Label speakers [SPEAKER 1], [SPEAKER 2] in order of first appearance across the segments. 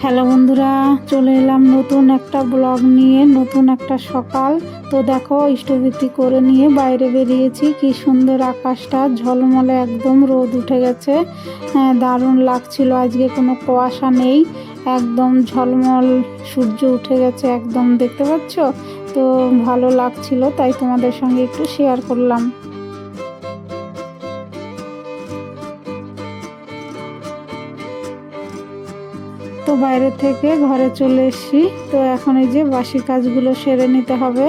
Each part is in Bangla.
[SPEAKER 1] হ্যালো বন্ধুরা, চলে এলাম নতুন একটা ব্লগ নিয়ে। নতুন একটা সকাল। তো দেখো, ইষ্টভৃতি করে নিয়ে বাইরে বেরিয়েছি। কি সুন্দর আকাশটা ঝলমলে, একদম রোদ উঠে গেছে। দারুণ লাগছিল। আজকে কোনো কুয়াশা নেই, একদম ঝলমল সূর্য উঠে গেছে, একদম দেখতে পাচ্ছ তো। ভালো লাগছিল, তাই তোমাদের সঙ্গে একটু শেয়ার করলাম। তো বাইরে থেকে ঘরে চলে এসেছি। তো এখন এই যে বাসি কাজগুলো সেরে নিতে হবে।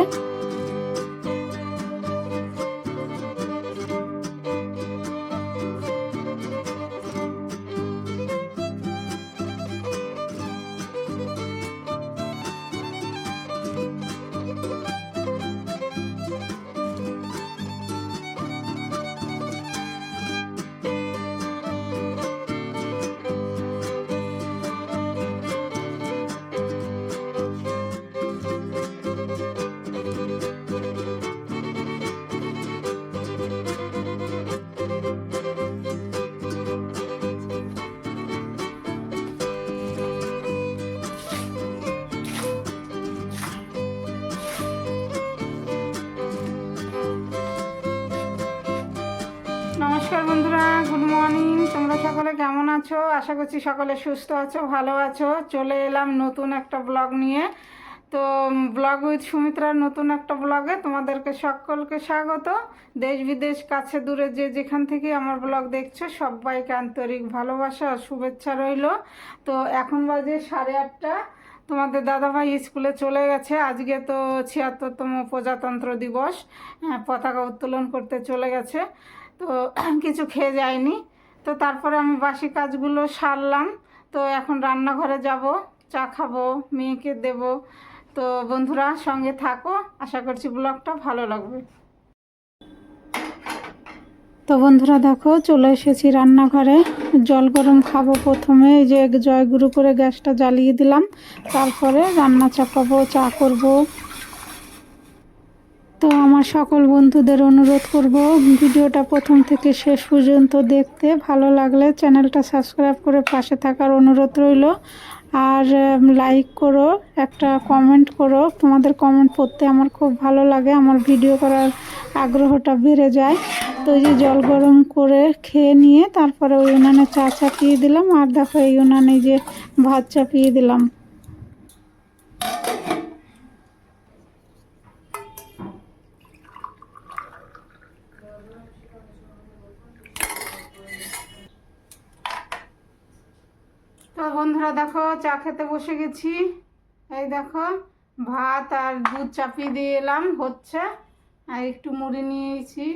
[SPEAKER 1] নমস্কার বন্ধুরা, গুড মর্নিং। তোমরা সকলে কেমন আছো? আশা করছি সকলে সুস্থ আছো, ভালো আছো। চলে এলাম নতুন একটা ব্লগ নিয়ে। তো ব্লগ উইথ সুমিত্রার নতুন একটা ব্লগে তোমাদেরকে সকলকে স্বাগত। দেশ বিদেশ কাছে দূরে যে যেখান থেকে আমার ব্লগ দেখছো, সবাইকে আন্তরিক ভালোবাসা আর শুভেচ্ছা রইল। তো এখন বাজে 8:30। তোমাদের দাদাভাই স্কুলে চলে গেছে। আজকে তো 76তম প্রজাতন্ত্র দিবস, পতাকা উত্তোলন করতে চলে গেছে। তো কিছু খেয়ে যায়নি। তো তারপরে আমি বাসি কাজগুলো সারলাম। তো এখন রান্নাঘরে যাব, চা খাবো, মেয়েকে দেব। তো বন্ধুরা সঙ্গে থাকো, আশা করছি ব্লগটা ভালো লাগবে। তো বন্ধুরা দেখো, চলে এসেছি রান্নাঘরে। জল গরম খাবো। প্রথমে এই যে জয়গুরু করে গ্যাসটা জ্বালিয়ে দিলাম, তারপরে রান্না চাপাবো, চা করব। তো আমার সকল বন্ধুদের অনুরোধ করব, ভিডিওটা প্রথম থেকে শেষ পর্যন্ত দেখতে। ভালো লাগলে চ্যানেলটা সাবস্ক্রাইব করে পাশে থাকার অনুরোধ রইল। আর লাইক করো, একটা কমেন্ট করো। তোমাদের কমেন্ট পড়তে আমার খুব ভালো লাগে, আমার ভিডিও করার আগ্রহটা বেড়ে যায়। তো এই যে জল গরম করে খেয়ে নিয়ে তারপরে ওই উনানে চা চাপিয়ে দিলাম। আর দেখো, এই উনানে যে ভাত চাপিয়ে দিলাম। তো বন্ধুরা দেখো, চা খেতে বসে গেছি। এই দেখো, ভাত আর দুধ চাপিয়ে দিয়ে এলাম, হচ্ছে। আর একটু মুড়ি নিয়েছি।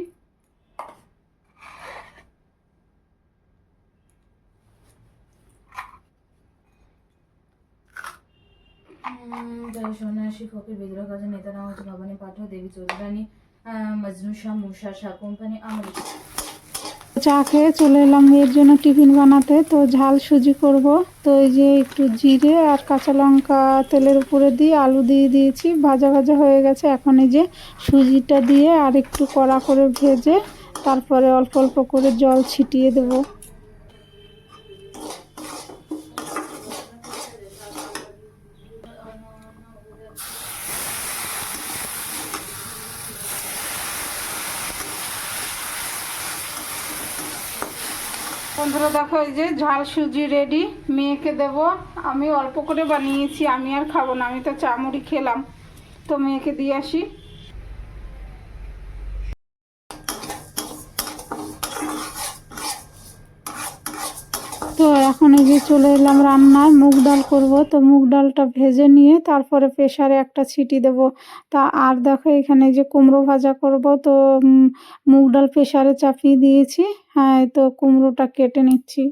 [SPEAKER 2] সন্ন্যাসী ফকির বিদ্রোহ কাজে নেতা নামাজ ভবানী পাঠক দেবী চৌধুরানী মজনু শাহ মুশা শাহ কোম্পানি আমল।
[SPEAKER 1] চা খেয়ে চলে এলাম এর জন্য টিফিন বানাতে। তো ঝাল সুজি করব। তো এই যে একটু জিরে আর কাঁচা লঙ্কা তেলের উপরে দিয়ে আলু দিয়ে দিয়েছি, ভাজা ভাজা হয়ে গেছে। এখন এই যে সুজিটা দিয়ে আর একটু কড়া করে ভেজে তারপরে অল্প অল্প করে জল ছিটিয়ে দেবো। বন্ধুরা দেখো, এই যে ঝাল সুজি রেডি, মেয়েকে দেব। আমি অল্প করে বানিয়েছি, আমি আর খাবো না, আমি তো চা মুড়ি খেলাম। তো মেয়েকে দিয়ে আসি। তো এখন এই যে চলে এলাম রান্নায়, মুগ ডাল করব। তো মুগ ডালটা ভেজে নিয়ে তারপরে প্রেসারে একটা সিটি দেব। তা আর দেখো, এখানে যে কুমড়ো ভাজা করব। তো মুগ ডাল প্রেসারে চাপিয়ে দিয়েছি। হ্যাঁ, তো কুমড়োটা কেটে নিচ্ছি।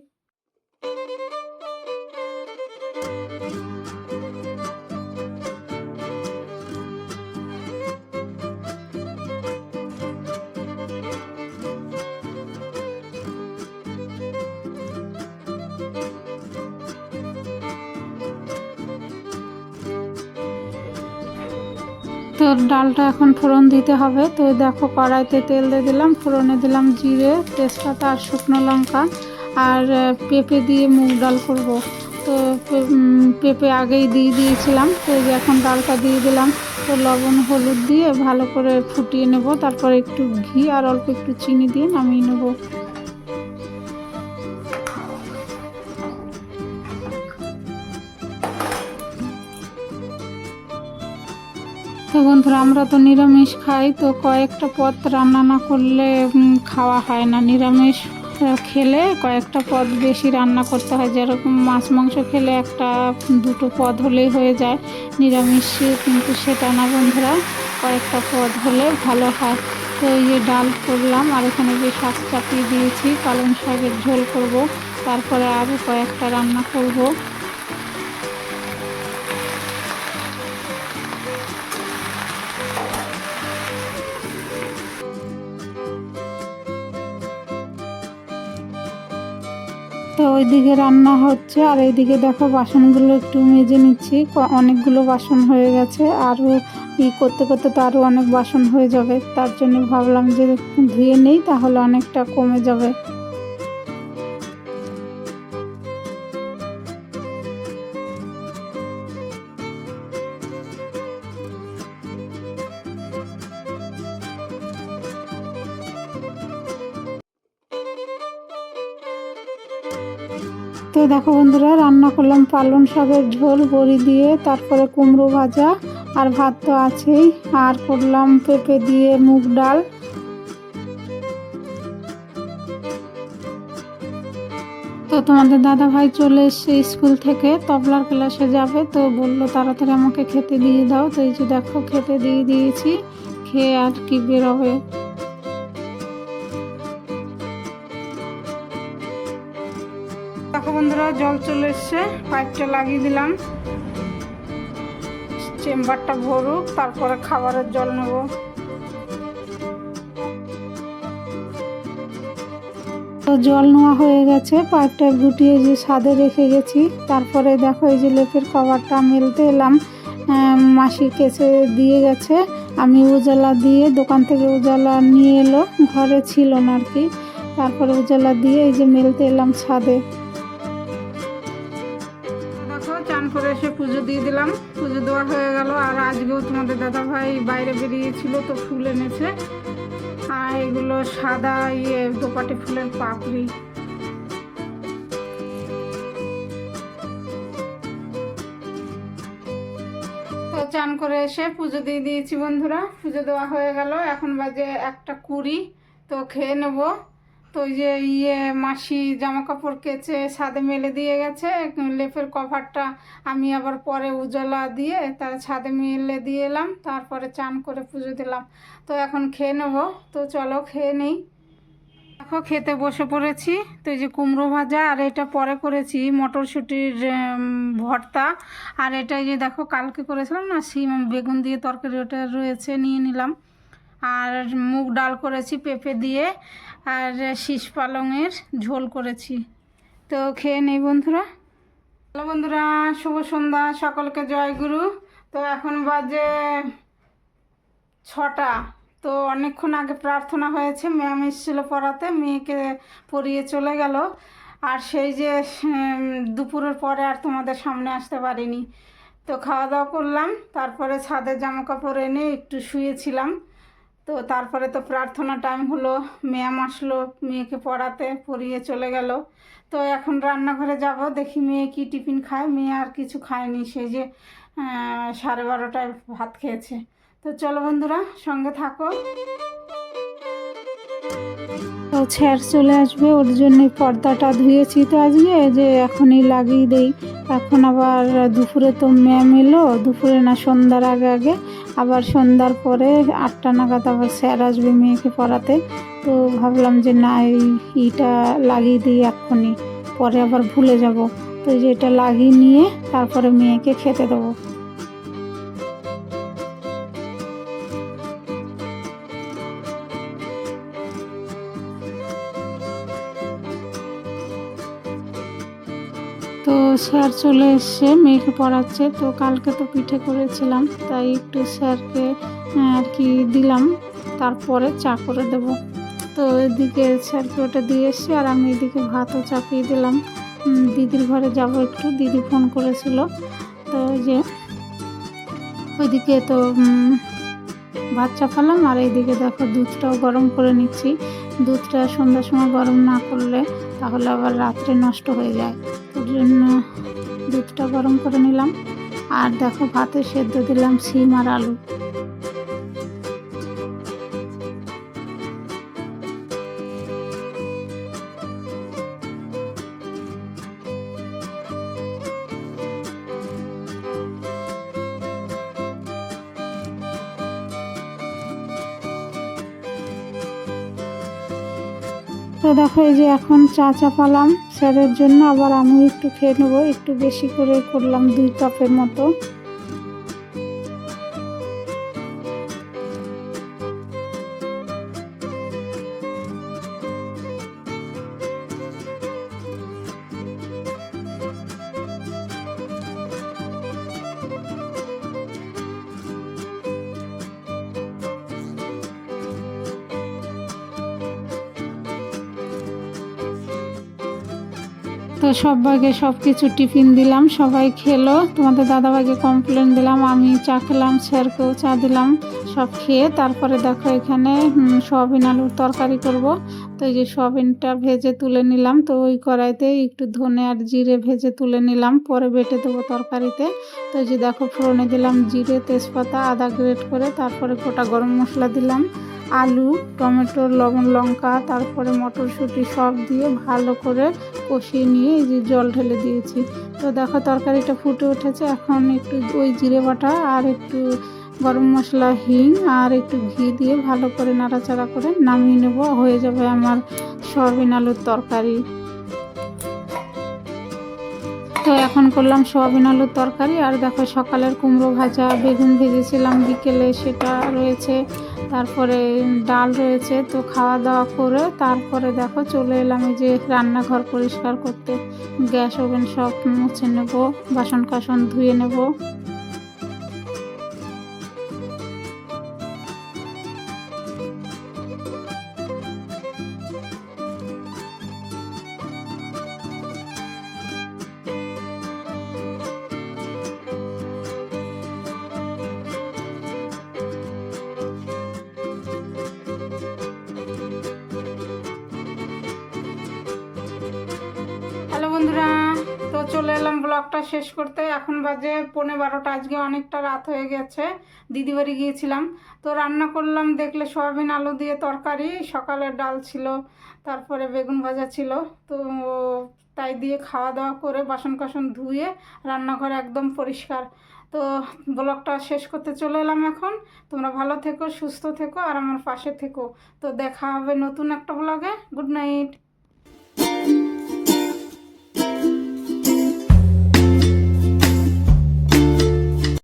[SPEAKER 1] তো ডালটা এখন ফোড়ন দিতে হবে। তো দেখো, কড়াইতে তেল দিয়ে দিলাম, ফোড়নে দিলাম জিরে, তেজপাতা আর শুকনো লঙ্কা। আর পেঁপে দিয়ে মুগ ডাল করব। তো পেঁপে আগেই দিয়ে দিয়েছিলাম। তো এই যে এখন ডালটা দিয়ে দিলাম। তো লবণ হলুদ দিয়ে ভালো করে ফুটিয়ে নেব, তারপরে একটু ঘি আর অল্প একটু চিনি দিয়ে নামিয়ে নেব। তো বন্ধুরা, আমরা তো নিরামিষ খাই, তো কয়েকটা পদ রান্না না করলে খাওয়া হয় না। নিরামিষ খেলে কয়েকটা পদ বেশি রান্না করতে হয়, যেরকম মাছ মাংস খেলে একটা দুটো পদ হলেই হয়ে যায়। নিরামিষে কিন্তু সেটা না বন্ধুরা, কয়েকটা পদ হলে ভালো হয়। তো এই যে ডাল করলাম, আর এখানে যে শাক চাপিয়ে দিয়েছি, পালং শাকের ঝোল করব, তারপরে আরও কয়েকটা রান্না করব। তো ওইদিকে রান্না হচ্ছে, আর এইদিকে দেখো বাসনগুলো একটু মেজে নিচ্ছি। অনেকগুলো বাসন হয়ে গেছে, আরও করতে করতে তো আরও অনেক বাসন হয়ে যাবে। তার জন্য ভাবলাম যে ধুয়ে নেই, তাহলে অনেকটা কমে যাবে। তো দেখো বন্ধুরা, রান্না করলাম পালং শাকের ঝোল বড়ি দিয়ে, তারপরে কুমড়ো ভাজা, আর ভাত তো আছেই, আর করলাম পেঁপে দিয়ে মুগ ডাল। তো তোমাদের দাদা ভাই চলে এসছে স্কুল থেকে, তবলার ক্লাসে যাবে, তো বললো তাড়াতাড়ি আমাকে খেতে দিয়ে দাও। তো এই যে দেখো খেতে দিয়ে দিয়েছি, খেয়ে আর কি বেরোবে। দেখো বন্ধুরা, জল চলে এসছে, পাইপটা লাগিয়ে দিলাম। চেম্বারটা ভরুক, তারপরে খাবারের জল নেব। তো জল নেওয়া হয়ে গেছে, পাইপটা গুটিয়ে যে ছাদে রেখে গেছি। তারপরে দেখো এই যে লেপের কভারটা মেলতে এলাম, মাসি কেচে দিয়ে গেছে। আমি উজালা দিয়ে, দোকান থেকে উজালা নিয়ে এলো, ঘরে ছিল না আর কি। তারপরে উজালা দিয়ে এই যে মেলতে এলাম ছাদে। দেখো চান করে এসে পুজো দিয়ে দিলাম, পুজো দেওয়া হয়ে গেল। আর আজকেও তোমাদের দাদা ভাই বাইরে বেরিয়েছিল, তো ফুল এনেছে। আর এগুলো সাদা দোপাটি ফুলের পাপড়ি। তো চান করে এসে পুজো দিয়ে দিয়েছি বন্ধুরা, পুজো দেওয়া হয়ে গেল। এখন বাজে 1:20। তো খেয়ে নেব। তো ওই যে মাসি জামা কাপড় কেচে ছাদে মেলে দিয়ে গেছে, লেপের কভারটা আমি আবার পরে উজালা দিয়ে তার ছাদে মেলে দিয়ে এলাম। তারপরে চান করে পুজো দিলাম। তো এখন খেয়ে নেব। তো চলো খেয়ে নেই। দেখো খেতে বসে পড়েছি। তো এই যে কুমড়ো ভাজা, আর এটা পরে করেছি মটরশুঁটির ভর্তা। আর এটা এই যে দেখো কালকে করেছিলাম না শিম বেগুন দিয়ে তরকারি, ওটা রয়েছে, নিয়ে নিলাম। আর মুগ ডাল করেছি পেঁপে দিয়ে, আর শীষ পালংয়ের ঝোল করেছি। তো খেয়ে নেই বন্ধুরা। হ্যালো বন্ধুরা, শুভ সন্ধ্যা, সকলকে জয়গুরু। তো এখন বাজে 6টা। তো অনেকক্ষণ আগে প্রার্থনা হয়েছে, ম্যাম এসেছিলো পড়াতে, মেয়েকে পড়িয়ে চলে গেল। আর সেই যে দুপুরের পরে আর তোমাদের সামনে আসতে পারিনি। তো খাওয়া দাওয়া করলাম, তারপরে ছাদের জামা কাপড় এনে একটু শুয়েছিলাম। তো তারপরে তো প্রার্থনা টাইম হলো, ম্যাম আসলো মেয়েকে পড়াতে, পড়িয়ে চলে গেল। তো এখন রান্নাঘরে যাব, দেখি মেয়ে কি টিফিন খায়। মেয়ে আর কিছু খায়নি, সেই যে 12:30টায় ভাত খেয়েছে। তো চলো বন্ধুরা, সঙ্গে থাকো। তো স্যার চলে আসবে, ওর জন্য পর্দাটা ধুয়েছি তো আজকে, যে এখনই লাগিয়ে দেই। এখন আবার দুপুরে তো ম্যাম এলো, দুপুরে না সন্ধ্যার আগে আগে, আবার সন্ধ্যার পরে 8টা নাগাদ আবার স্যার আসবে মেয়েকে পড়াতে। তো ভাবলাম যে না, এইটা লাগিয়ে দিই এক্ষুনি, পরে আবার ভুলে যাব। তো যে এটা লাগিয়ে নিয়ে তারপরে মেয়েকে খেতে দেবো। তো স্যার চলে এসছে, মেয়েকে পড়াচ্ছে। তো কালকে তো পিঠে করেছিলাম, তাই একটু স্যারকে আর কি দিলাম, তারপরে চা করে দেব। তো এদিকে স্যারকে ওটা দিয়ে এসছি, আর আমি এদিকে ভাতও চাপিয়ে দিলাম। দিদির ঘরে যাব একটু, দিদি ফোন করেছিল। তো যে ওইদিকে তো ভাত চাপালাম, আর এইদিকে দেখো দুধটাও গরম করে নিচ্ছি। দুধটা সন্ধ্যার সময় গরম না করলে তাহলে আবার রাত্রে নষ্ট হয়ে যায়, ওর জন্য দুধটা গরম করে নিলাম। আর দেখো ভাতে সেদ্ধ দিলাম সিম আর আলু। তো দেখো এই যে এখন চা চাপালাম স্যারের জন্য, আবার আমি একটু খেয়ে নেবো, একটু বেশি করে করলাম 2 কাপের মতো। তো সবাইকে সব কিছু টিফিন দিলাম, সবাই খেলো। তোমাদের দাদাভাইকে কমপ্লেন দিলাম, আমি চা খেলাম, স্যারকেও চা দিলাম। সব খেয়ে তারপরে দেখো এখানে সয়াবিন আলুর তরকারি করব। তো এই যে সয়াবিনটা ভেজে তুলে নিলাম, তো ওই কড়াইতে একটু ধনে আর জিরে ভেজে তুলে নিলাম, পরে বেটে দেবো তরকারিতে। তো এই যে দেখো ফোড়নে দিলাম জিরে, তেজপাতা, আদা গ্রেট করে, তারপরে গোটা গরম মশলা দিলাম, আলু, টমেটো, লবণ, লঙ্কা, তারপরে মটরশুঁটি সব দিয়ে ভালো করে কষিয়ে নিয়ে এই যে জল ঢেলে দিয়েছি। তো দেখো তরকারিটা ফুটে উঠেছে, এখন একটু ওই জিরে বাটা আর একটু গরম মশলা, হিং আর একটু ঘি দিয়ে ভালো করে নাড়াচাড়া করে নামিয়ে নেব, হয়ে যাবে আমার সয়াবিন আলুর তরকারি। তো এখন করলাম সয়াবিন আলুর তরকারি। আর দেখো সকালের কুমড়ো ভাজা, বেগুন ভেজেছিলাম বিকেলে, সেটা রয়েছে, তারপরে ডাল রয়েছে। তো খাওয়া দাওয়া করে তারপরে দেখো চলে এলাম এই যে রান্নাঘর পরিষ্কার করতে, গ্যাস ওভেন সব মুছে নেব, বাসন কাসন ধুয়ে নেব। হ্যালো বন্ধুরা, তো চলে এলাম ব্লগটা শেষ করতে। এখন বাজে 11:15, আজকে অনেকটা রাত হয়ে গেছে, দিদি বাড়ি গিয়েছিলাম। তো রান্না করলাম দেখলে সয়াবিন আলু দিয়ে তরকারি, সকালের ডাল ছিল, তারপরে বেগুন ভাজা ছিল। তো তাই দিয়ে খাওয়া দাওয়া করে বাসন কাসন ধুয়ে রান্নাঘর একদম পরিষ্কার। তো ব্লগটা শেষ করতে চলে এলাম এখন। তোমরা ভালো থেকো, সুস্থ থেকো আর আমার পাশে থেকো। তো দেখা হবে নতুন একটা ব্লগে। Good night.